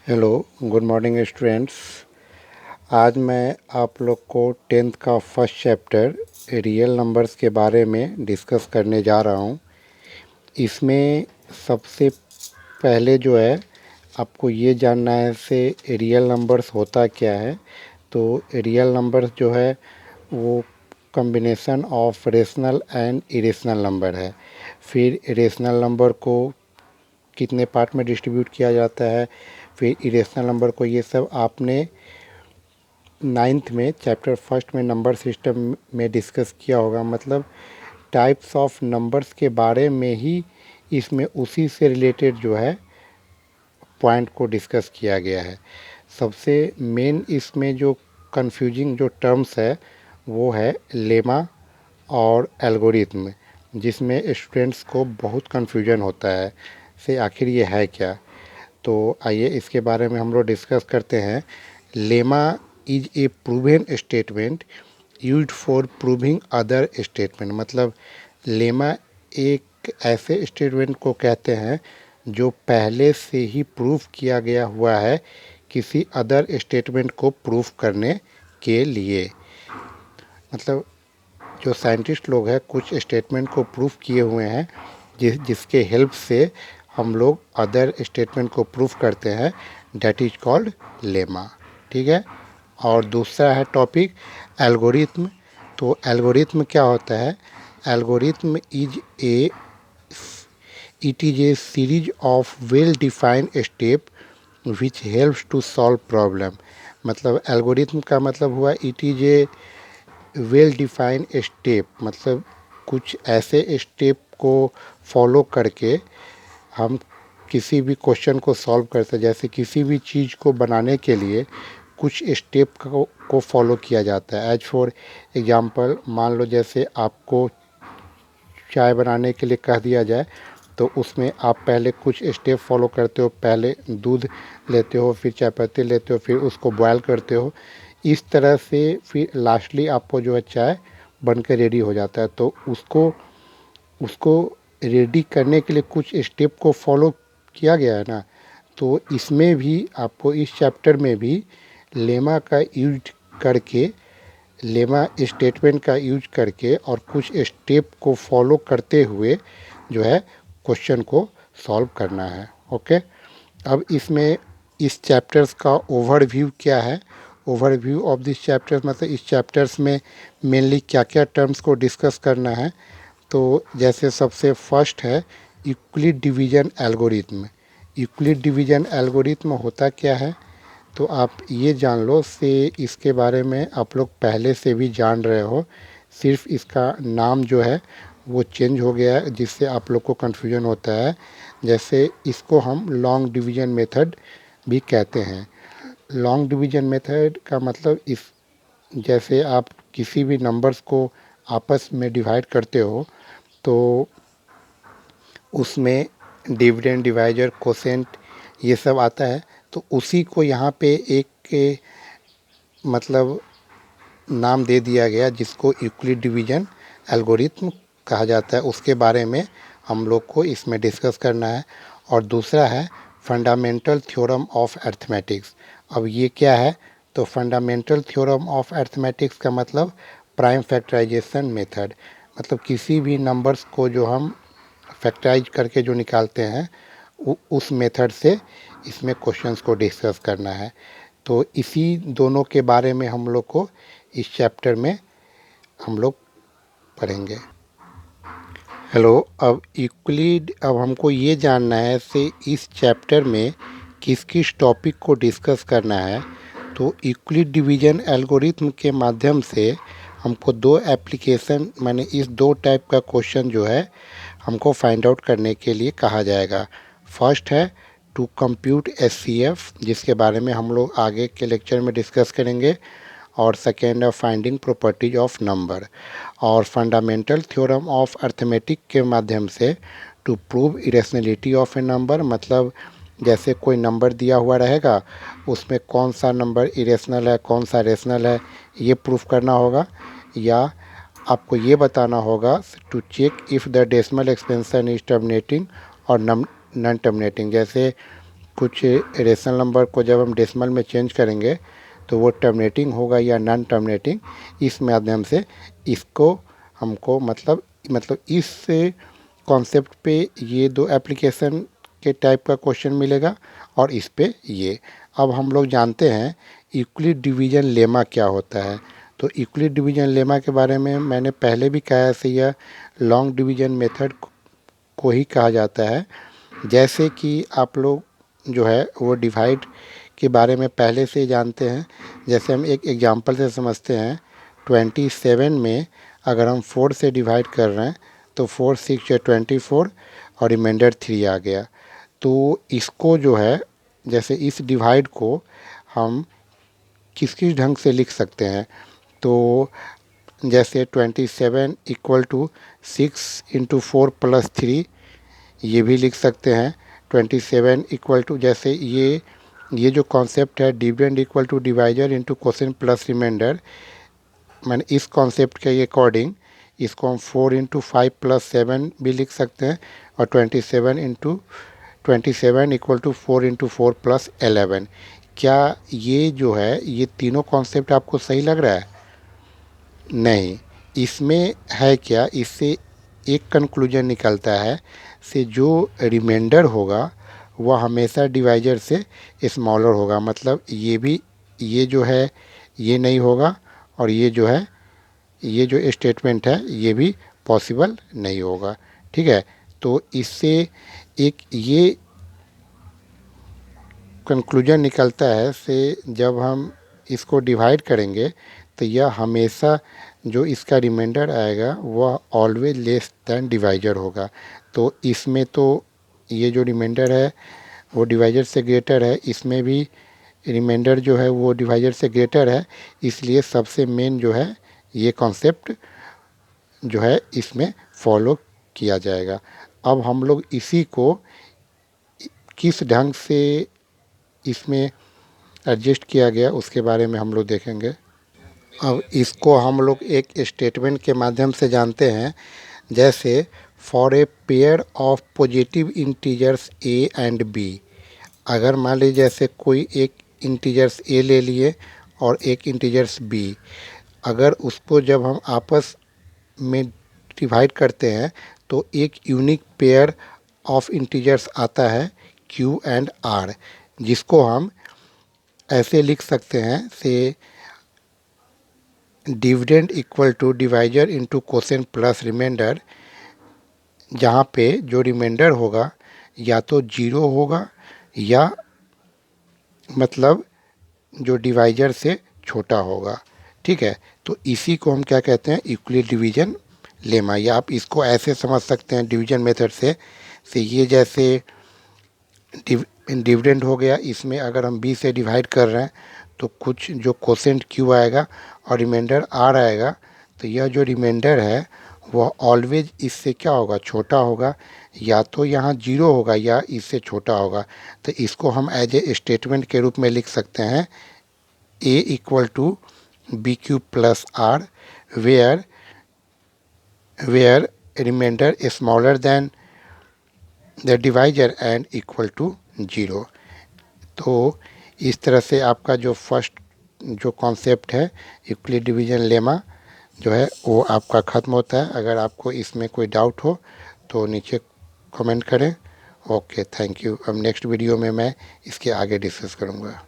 Hello, good morning students. आज मैं आप लोग को टेंथ का फर्स्ट चैप्टर रियल नंबर्स के बारे में डिस्कस करने जा रहा हूँ। इसमें सबसे पहले जो है आपको ये जानना है से रियल नंबर्स होता क्या है। तो रियल नंबर्स जो है वो combination of rational and irrational number है। फिर इरेशनल नंबर को कितने पार्ट में डिस्ट्रीब्यूट किया जाता है, फिर इरेशनल नंबर को, ये सब आपने नाइन्थ में चैप्टर फर्स्ट में नंबर सिस्टम में डिस्कस किया होगा। मतलब टाइप्स ऑफ नंबर्स के बारे में ही इसमें उसी से रिलेटेड जो है पॉइंट को डिस्कस किया गया है। सबसे मेन इसमें जो कंफ्यूजिंग जो टर्म्स है वो है लेमा और एल्गोरिथम, जिसमें स्टूडेंट्स को बहुत कंफ्यूजन होता है से आखिर ये है क्या। तो आइए इसके बारे में हम लोग डिस्कस करते हैं। Lemma is a proven statement used for proving other statement. मतलब लेमा एक ऐसे स्टेटमेंट को कहते हैं जो पहले से ही प्रूफ किया गया हुआ है किसी अदर स्टेटमेंट को प्रूफ करने के लिए। मतलब जो साइंटिस्ट लोग हैं कुछ स्टेटमेंट को प्रूफ किए हुए हैं जिसके हेल्प से हम लोग अदर स्टेटमेंट को प्रूफ करते हैं, डेट इज कॉल्ड लेमा। ठीक है। और दूसरा है टॉपिक एल्गोरिथम। तो एल्गोरिथम क्या होता है? Algorithm it is a series of well defined step which helps to solve problem. मतलब एल्गोरिथम का मतलब हुआ it is a well defined step, मतलब कुछ ऐसे स्टेप को फॉलो करके हम किसी भी क्वेश्चन को सॉल्व करते हैं। जैसे किसी भी चीज़ को बनाने के लिए कुछ स्टेप को फॉलो किया जाता है। एज फॉर एग्जांपल, मान लो जैसे आपको चाय बनाने के लिए कह दिया जाए तो उसमें आप पहले कुछ स्टेप फॉलो करते हो। पहले दूध लेते हो, फिर चाय पत्ती लेते हो, फिर उसको बॉयल करते हो। इस तरह से फिर लास्टली आपको जो है चाय बन के रेडी हो जाता है। तो उसको उसको रेडी करने के लिए कुछ स्टेप को फॉलो किया गया है ना। तो इसमें भी आपको इस चैप्टर में भी लेमा का यूज करके, लेमा स्टेटमेंट का यूज करके और कुछ स्टेप को फॉलो करते हुए जो है क्वेश्चन को सॉल्व करना है। ओके। अब इसमें इस चैप्टर्स का ओवरव्यू क्या है? ओवरव्यू ऑफ दिस चैप्टर्स मतलब इस चैप्टर्स में मेनली क्या क्या टर्म्स को डिस्कस करना है। तो जैसे सबसे फर्स्ट है Euclid division algorithm. Euclid division algorithm होता क्या है तो आप ये जान लो से इसके बारे में आप लोग पहले से भी जान रहे हो, सिर्फ इसका नाम जो है वो चेंज हो गया है जिससे आप लोग को कन्फ्यूजन होता है। जैसे इसको हम लॉन्ग डिवीजन मेथड भी कहते हैं। लॉन्ग डिवीजन मेथड का मतलब इस, जैसे आप किसी भी नंबर्स को आपस में डिवाइड करते हो तो उसमें डिविडेंड, डिवाइजर, कोसेंट ये सब आता है। तो उसी को यहाँ पे एक मतलब नाम दे दिया गया जिसको यूक्लिड डिवीजन एल्गोरिथम कहा जाता है। उसके बारे में हम लोग को इसमें डिस्कस करना है। और दूसरा है फंडामेंटल थ्योरम ऑफ अर्थमेटिक्स। अब ये क्या है? तो फंडामेंटल थ्योरम ऑफ अर्थमेटिक्स का मतलब प्राइम फैक्टराइजेशन मेथड। मतलब किसी भी नंबर्स को जो हम फैक्टराइज करके जो निकालते हैं उस मेथड से इसमें क्वेश्चंस को डिस्कस करना है। तो इसी दोनों के बारे में हम लोग को इस चैप्टर में हम लोग पढ़ेंगे। हेलो। अब यूक्लिड, अब हमको ये जानना है से इस चैप्टर में किस किस टॉपिक को डिस्कस करना है। तो यूक्लिड डिवीजन एल्गोरिथम के माध्यम से हमको दो एप्लीकेशन, माने इस दो टाइप का क्वेश्चन जो है हमको फाइंड आउट करने के लिए कहा जाएगा। फर्स्ट है टू कंप्यूट एचसीएफ, जिसके बारे में हम लोग आगे के लेक्चर में डिस्कस करेंगे। और सेकेंड है फाइंडिंग प्रॉपर्टीज ऑफ नंबर। और फंडामेंटल थ्योरम ऑफ अर्थमेटिक के माध्यम से to prove irrationality of a number. मतलब जैसे कोई नंबर दिया हुआ रहेगा उसमें कौन सा नंबर इरेशनल है कौन सा रेशनल है ये प्रूफ करना होगा। या आपको ये बताना होगा to check if the decimal expansion is terminating और नॉन टर्मिनेटिंग। जैसे कुछ रेशनल नंबर को जब हम डेसिमल में चेंज करेंगे तो वो टर्मिनेटिंग होगा या नॉन टर्मिनेटिंग, इस माध्यम से इसको हमको मतलब इस कॉन्सेप्ट पे ये दो एप्लीकेशन के टाइप का क्वेश्चन मिलेगा और इस पे ये। अब हम लोग जानते हैं यूक्लिड डिवीजन लेमा क्या होता है। तो यूक्लिड डिवीजन लेमा के बारे में मैंने पहले भी कहा है, यह लॉन्ग डिवीजन मेथड को ही कहा जाता है। जैसे कि आप लोग जो है वो डिवाइड के बारे में पहले से ही जानते हैं। जैसे हम एक एग्जांपल से समझते हैं, 27 में अगर हम 4 से डिवाइड कर रहे हैं तो 4 6 24 और रिमाइंडर 3 आ गया। तो इसको जो है, जैसे इस डिवाइड को हम किस किस ढंग से लिख सकते हैं, तो जैसे 27 इक्वल टू 6 इंटू 4 प्लस 3, ये भी लिख सकते हैं। 27 इक्वल टू, जैसे ये जो कॉन्सेप्ट है dividend equal to divisor into quotient plus remainder, मैंने इस कॉन्सेप्ट के अकॉर्डिंग इसको हम 4 इंटू 5 प्लस 7 भी लिख सकते हैं और 27 इक्वल टू 4 इंटू 4 प्लस 11। क्या ये जो है ये तीनों कॉन्सेप्ट आपको सही लग रहा है? नहीं, इसमें है क्या, इससे एक कंक्लूजन निकलता है से जो रिमाइंडर होगा वह हमेशा डिवाइजर से स्मॉलर होगा। मतलब ये भी, ये जो है ये नहीं होगा और ये जो है, ये जो स्टेटमेंट है ये भी पॉसिबल नहीं होगा। ठीक है, तो इससे एक ये कंक्लूजन निकलता है से जब हम इसको डिवाइड करेंगे तो यह हमेशा जो इसका रिमाइंडर आएगा वह ऑलवेज लेस दैन डिवाइजर होगा। तो इसमें तो ये जो रिमाइंडर है वो डिवाइजर से ग्रेटर है, इसमें भी रिमाइंडर जो है वो डिवाइजर से ग्रेटर है, इसलिए सबसे मेन जो है ये कॉन्सेप्ट जो है इसमें फॉलो किया जाएगा। अब हम लोग इसी को किस ढंग से इसमें एडजस्ट किया गया उसके बारे में हम लोग देखेंगे। अब इसको हम लोग एक स्टेटमेंट के माध्यम से जानते हैं। जैसे for a pair of positive integers A and B, अगर मान लीजिए जैसे कोई एक इंटीजर्स ए ले लिए और एक इंटीजर्स बी, अगर उसको जब हम आपस में डिवाइड करते हैं तो एक यूनिक पेयर ऑफ इंटीजर्स आता है क्यू एंड आर, जिसको हम ऐसे लिख सकते हैं से dividend equal to divisor into quotient plus remainder, जहाँ पे जो रिमाइंडर होगा या तो जीरो होगा या मतलब जो डिवाइजर से छोटा होगा। ठीक है, तो इसी को हम क्या कहते हैं, यूक्लिड डिवीजन लेमा, या आप इसको ऐसे समझ सकते हैं डिवीजन मेथड से ये जैसे डिविडेंड हो गया, इसमें अगर हम बी से डिवाइड कर रहे हैं तो कुछ जो क्वोशिएंट क्यू आएगा और रिमाइंडर आर आएगा, तो यह जो रिमाइंडर है वह ऑलवेज इससे क्या होगा, छोटा होगा, या तो यहाँ जीरो होगा या इससे छोटा होगा। तो इसको हम एज ए स्टेटमेंट के रूप में लिख सकते हैं A equal to B Q plus R where remainder smaller than the divisor and equal to zero. तो इस तरह से आपका जो फर्स्ट जो कॉन्सेप्ट है यूक्लिड डिवीजन लेमा जो है वो आपका ख़त्म होता है। अगर आपको इसमें कोई डाउट हो तो नीचे कमेंट करें। Okay, thank you. अब नेक्स्ट वीडियो में मैं इसके आगे डिस्कस करूँगा।